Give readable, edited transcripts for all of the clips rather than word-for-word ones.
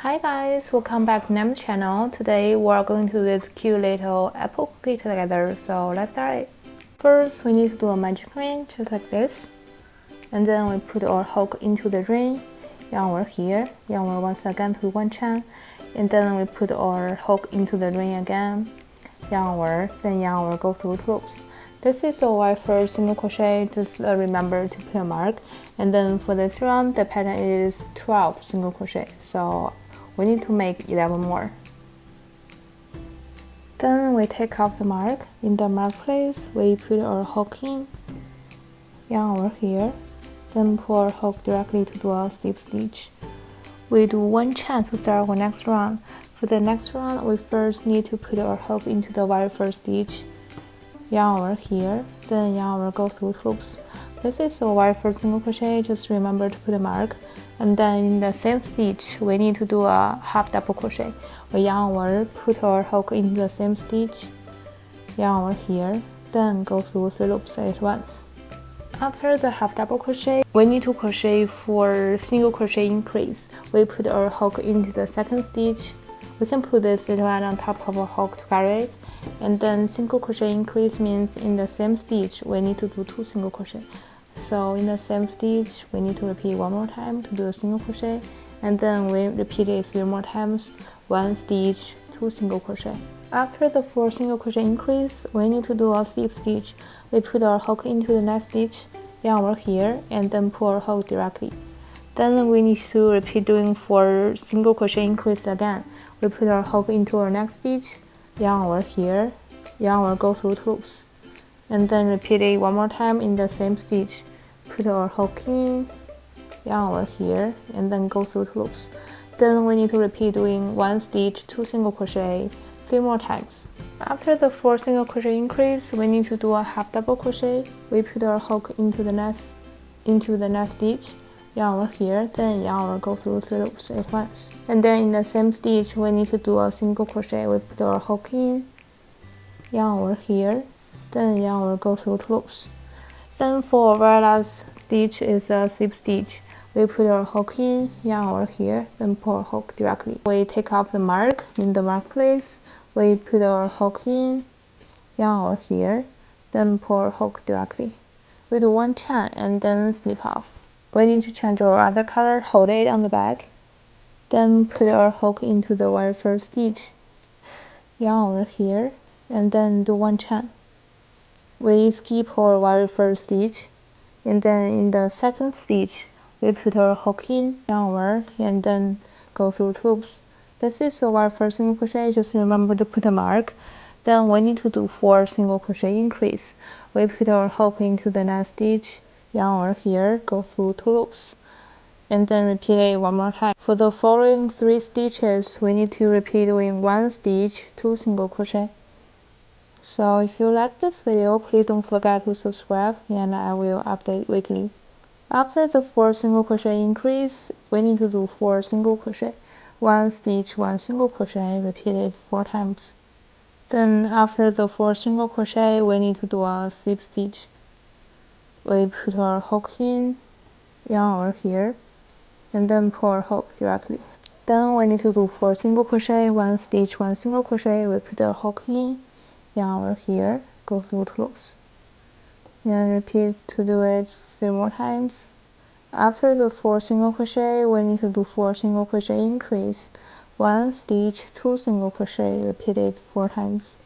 Hi guys, welcome back to Nam's channel. Today we are going to do this cute little apple cookie together, so let's start it. First we need to do a magic ring just like this, and then we put our hook into the ring, yarn here, yarn once again to one chain, and then we put our hook into the ring again, yarn, then yarn go through two loops. This is our first single crochet, just remember to put a mark. And then for this round, the pattern is 12 single crochet, so we need to make 11 more. Then we take off the mark. In the mark place, we put our hook in, yarn over here, then pull our hook directly to do a slip stitch. We do one chain to start our next round. For the next round, we first need to put our hook into the very first stitch, yarn over here, then yarn over go through loops. This is the very first single crochet, just remember to put a mark. And then in the same stitch, we need to do a half double crochet. We yarn over, put our hook into the same stitch, yarn over here, then go through 3 loops at once. After the half double crochet, we need to crochet 4 single crochet increase. We put our hook into the second stitch. We can put this little one on top of our hook to carry it. And then single crochet increase means in the same stitch, we need to do 2 single crochet. So in the same stitch, we need to repeat 1 more time to do a single crochet, and then we repeat it 3 more times, 1 stitch, 2 single crochet. After the 4 single crochet increase, we need to do a slip stitch. We put our hook into the next stitch, yarn over here, and then pull our hook directly. Then we need to repeat doing 4 single crochet increase again. We put our hook into our next stitch, yarn over here, yarn over go through 2 loops, and then repeat it 1 more time in the same stitch. Put our hook in, yarn over here, and then go through 2 loops. Then we need to repeat doing 1 stitch, 2 single crochet 3 more times. After the 4 single crochet increase, we need to do a half double crochet. We put our hook into the next stitch, yarn over here, then yarn over go through 3 loops at once. And then in the same stitch, we need to do a single crochet. We put our hook in, yarn over here, then yarn over go through 2 loops. Then for our very last stitch is a slip stitch. We put our hook in, yarn over here, then pull our hook directly. We take off the mark. In the mark place, we put our hook in, yarn over here, then pull our hook directly. We do 1 chain and then snip off. We need to change our other color, hold it on the back, then put our hook into the very first stitch, yarn over here, and then do 1 chain. We skip our very first stitch, and then in the second stitch, we put our hook in, yarn over, and then go through 2 loops. This is our first single crochet, just remember to put a mark. Then we need to do 4 single crochet increase. We put our hook into the next stitch, yarn over here, go through 2 loops, and then repeat it 1 more time. For the following 3 stitches, we need to repeat doing 1 stitch, 2 single crochet. So if you like this video, please don't forget to subscribe, and I will update weekly. After the 4 single crochet increase, we need to do 4 single crochet. 1 stitch, 1 single crochet, repeat it 4 times. Then after the 4 single crochet, we need to do a slip stitch. We put our hook in, yarn over here, and then pull our hook directly. Then we need to do 4 single crochet, 1 stitch, 1 single crochet. We put our hook in, yarn over here, go through 2 loops, and repeat to do it 3 more times. After the 4 single crochet, we need to do 4 single crochet increase, 1 stitch, 2 single crochet, repeat it 4 times.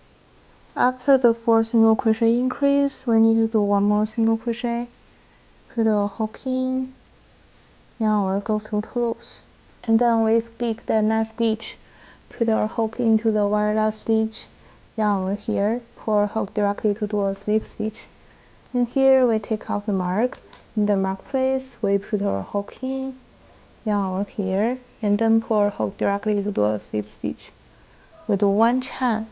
After the 4 single crochet increase, we need to do 1 more single crochet, put our hook in, yarn over, go through 2 loops, and then we skip the next stitch, put our hook into the very last stitch, yarn over here, pull our hook directly to do a slip stitch. And here we take off the mark. In the mark place, we put our hook in, yarn over here, and then pull our hook directly to do a slip stitch. We do 1 chain,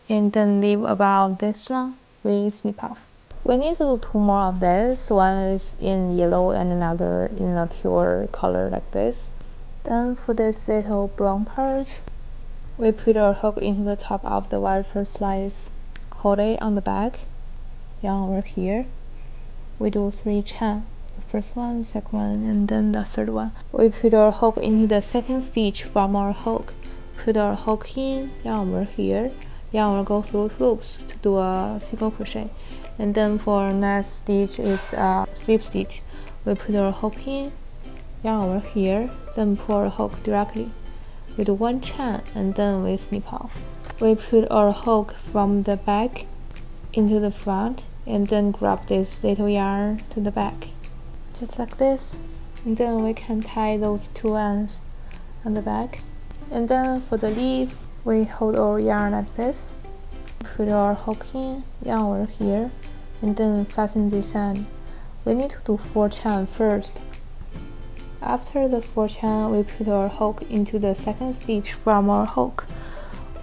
and then leave about this long, we snip off. We need to do 2 more of this. One is in yellow and another in a pure color like this. Then for this little brown part, we put our hook into the top of the very first slice, hold it on the back, yarn over here. We do 3 chain. first one, second one, and then the third one. We put our hook into the second stitch from our hook. Put our hook in, yarn over here, yarn will go through 2 loops to do a single crochet. And then for next stitch is a slip stitch. We put our hook in, yarn over here, then pull our hook directly. We do 1 chain and then we snip off. We put our hook from the back into the front and then grab this little yarn to the back, just like this. And then we can tie those 2 ends on the back. And then for the leaf, we hold our yarn like this, put our hook in, yarn over here, and then fasten this end. We need to do 4 chain first. After the 4 chain, we put our hook into the second stitch from our hook.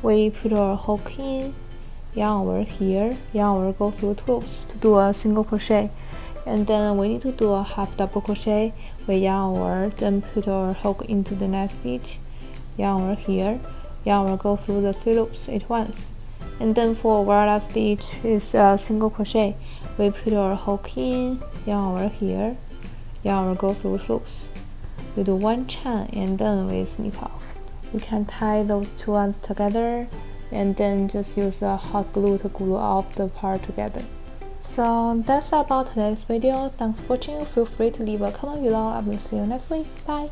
We put our hook in, yarn over here, yarn will go through 2 loops to do a single crochet. And then we need to do a half double crochet. We yarn over, then put our hook into the next stitch, yarn over here, yarn will go through the 3 loops at once. And then for our last stitch is a single crochet. We put our hook in, yarn over here, yarn will go through 2 loops. We do 1 chain and then we snip off. We can tie those 2 ends together and then just use a hot glue to glue off the part together. So that's about today's video. Thanks for watching. Feel free to leave a comment below. I will see you next week. Bye!